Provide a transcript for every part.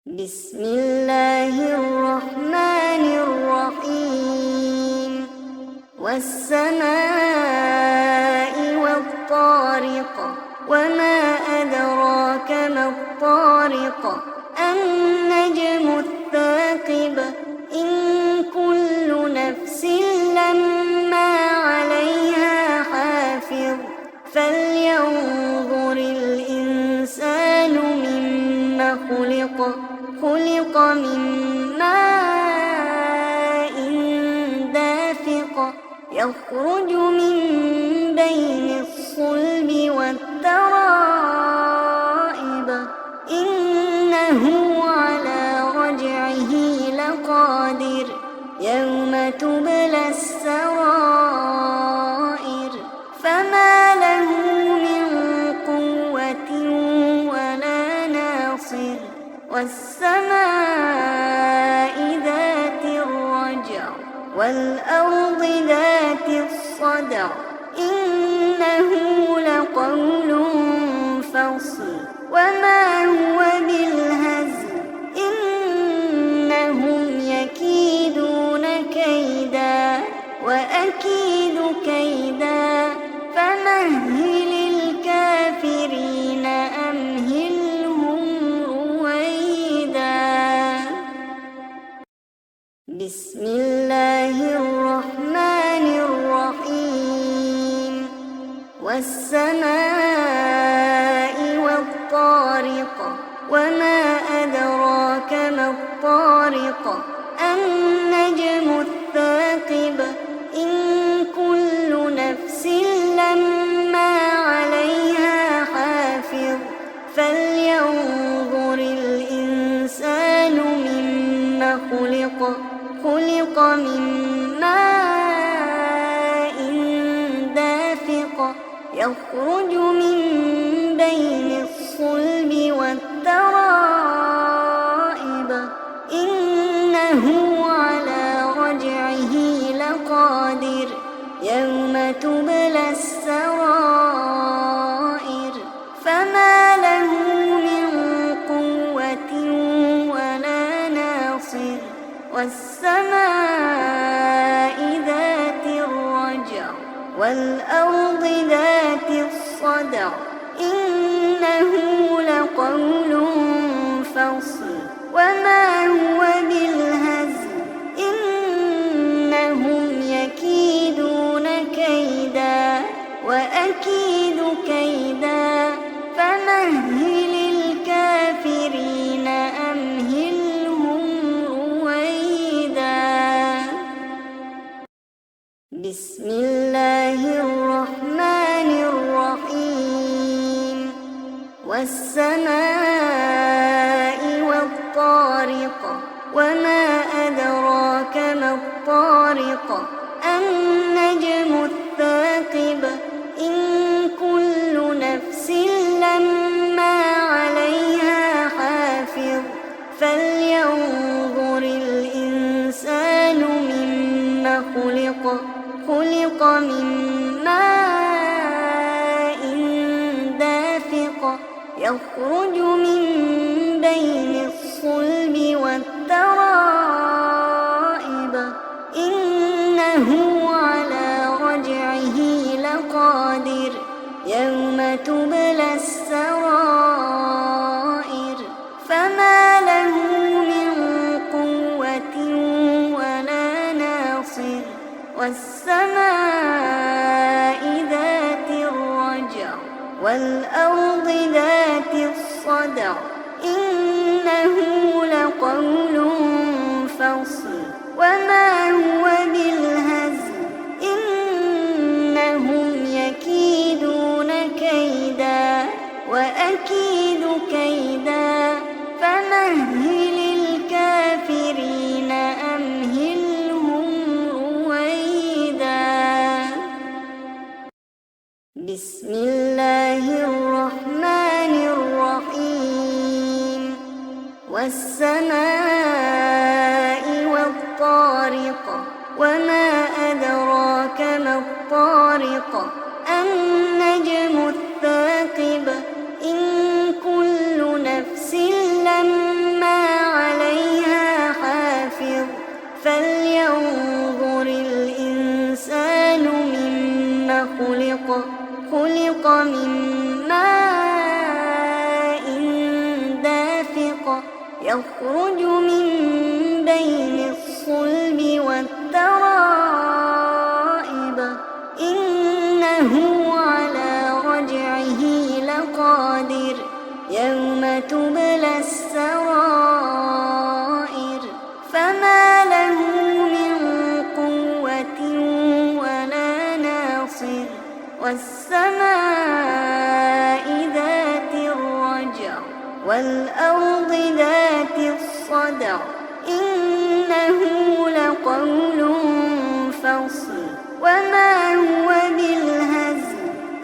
بسم الله الرحمن الرحيم. والسماء والطارق وما أدراك ما الطارق النجم الثاقب إن كل نفس لما عليها حافظ فلينظر الإنسان مما خلق من ماء دافق يخرج من بين الصلب والترائب إنه على رجعه لقادر يوم تبلى السرائر فما له من قوة ولا ناصر والسماء ذات الرجع والأرض ذات الصدع إنه لقول فصل وما هو بالهزل إنهم يكيدون كيدا وأكيد كيدا فمهل الكافرين أمهلهم رويدا. بسم الله الرحمن الرحيم. والسماء والطارق وما أدراك ما الطارق النجم الثاقب إن كل نفس لما عليها حافظ فلينظر الإنسان مما خلق من ماء دافق يخرج من بين الصلب والترائب إنه على رجعه لقادر يوم تبلى السرائر فما له من قوة ولا ناصر والسماء ذات الرجع والأرض ذات الصدع إنه لقول فصل وما هو بالهزل إنهم يكيدون كيدا وأكيد كيدا فمهل الكافرين أمهلهم رويدا. بسم الله الرحمن الرحيم. والسماء والطارق وما أدراك ما الطارق النجم الثاقب إن كل نفس لما عليها حافظ فلينظر الإنسان مما خلق من ماء دافق يخرج من بين الصلب والترائب إنه على رجعه لقادر يوم تبلى السرائر فما له من قوة ولا ناصر والسماء ذات الرجع والأرض ذات الصدع إنه لقول فصل وما هو بالهزل إنهم يكيدون كيدا وأكيد كيدا فمهل الكافرين أمهلهم رويدا. بسم الله الرحمن الرحيم. والسماء والطارق وما أدراك ما الطارق النجم الثاقب إن كل نفس لما يخرج من بين الصلب والترائب إنه على رجعه لقادر يوم تبلى السرائر فما له من قوة ولا ناصر والسماء ذات الرجع والأرض ذات الصدع إنه لقول فصل وما هو بالهزل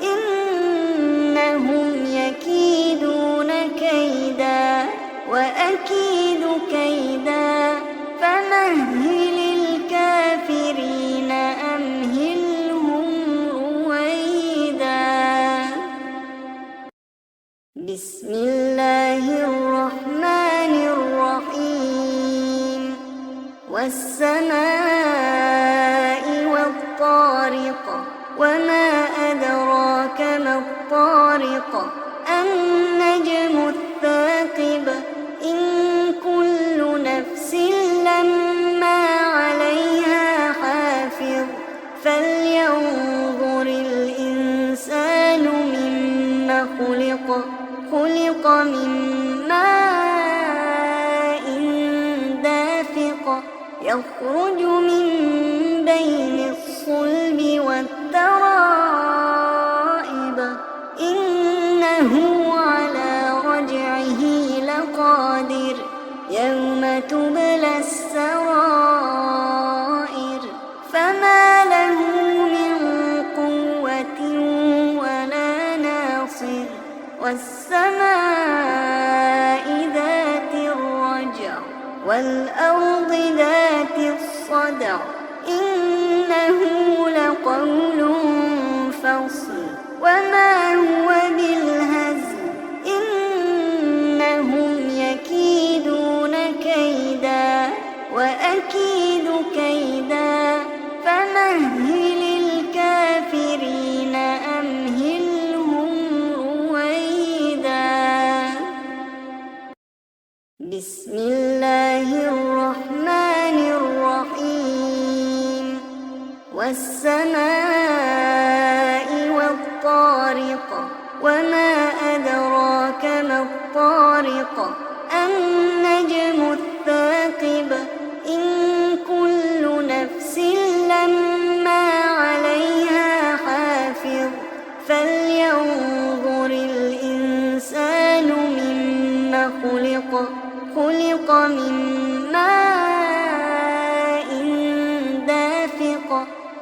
إنهم يكيدون كيدا وأكيد كيدا فمهل الكافرين أمهلهم رويدا بسم الله الرحمن الرحيم والسماء والطارق وما أدراك ما الطارق النجم الثاقب إن كل نفس لما عليها حافظ فلينظر الإنسان مما خلق خلق من ماء دافق يخرج من بين الصلب والترائب إنه على رجعه لقادر يوم تبلى السرائر فما له من قوة ولا ناصر والسماء ذات الرجع والأرض ذات الصدع إنه لقول فصل وما هو بالهزل إنهم يكيدون كيدا وأكيد كيدا فمهل الكافرين أمهلهم رويدا بسم الله الرحمن الرحيم والسماء والطارق وما أدراك ما الطارق النجم الثاقب إن كل نفس لما عليها حافظ فلينظر الإنسان مما خلق خلق من ماء دافق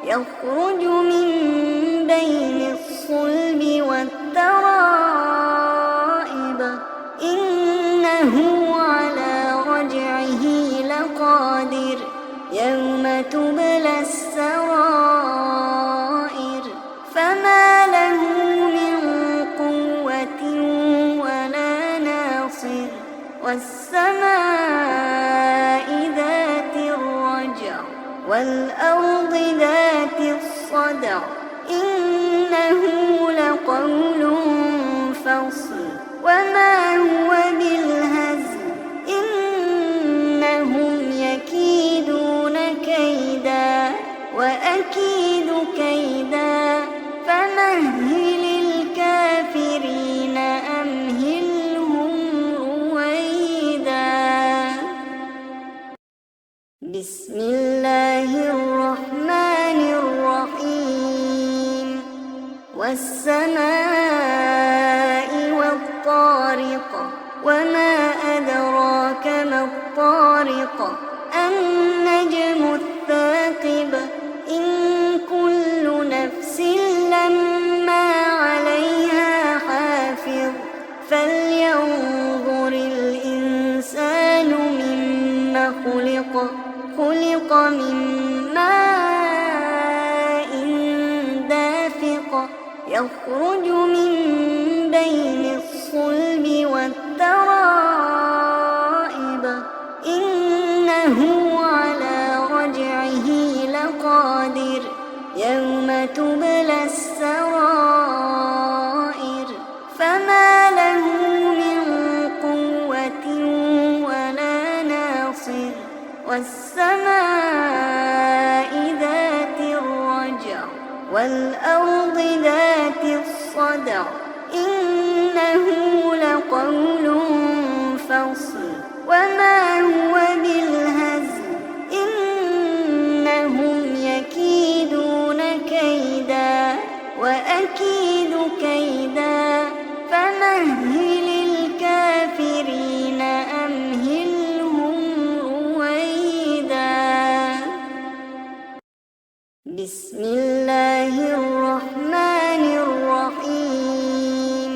يخرج من بين الصلب والترائب إنه على رجعه لقادر يوم تبلى السرائر فما له من قوة ولا ناصر والسماء ذات الرجع والأرض ذات الصدع إنه لقول فصل وما هو بالهزل إنهم يكيدون كيدا وأكيد كيدا فمهل الكافرين أمهلهم رويدا بسم الله الرحمن الرحيم والسماء والطارق وما أدراك ما الطارق النجم الثاقب إن كل نفس لما عليها حافظ فلينظر الإنسان مما خلق خلق من ماء دافق يخرج من بين الصلب والترائب إنه على رجعه لقادر يوم تبلى السرائر فما له من قوة ولا والسماء ذات الرجع والأرض ذات الصدع إنه لقول فصل وما هو بالهزل إنهم يكيدون كيدا وأكيد كيدا فمهل الكافرين أمهلهم رويدا. بسم الله الرحمن الرحيم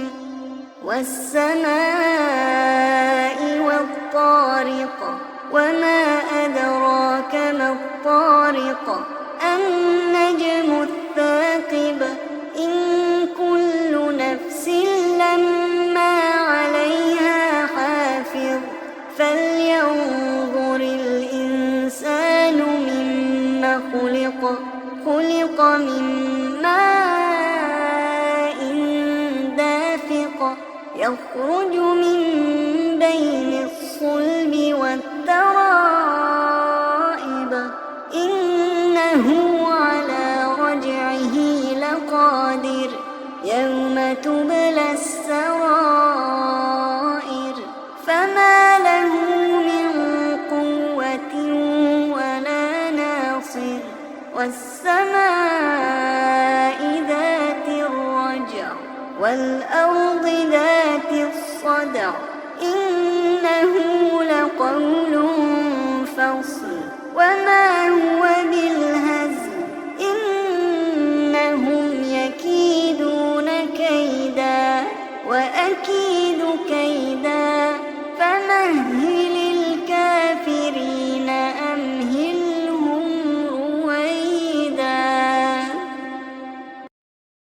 والسماء والطارق وما أدراك ما الطارق النجم الثاقب إن كل نفس لما عليها حافظ فلينظر الإنسان مما خلق خلق من ماء دافق يخرج من بين الصلب والترائب إنه على رجعه لقادر يوم تبلى السرائر فما له من قوة ولا ناصر والسماء ذات الرجع والأرض ذات الصدع إنه لقول فصل وما هو بالهزل إنهم يكيدون كيدا وأكيد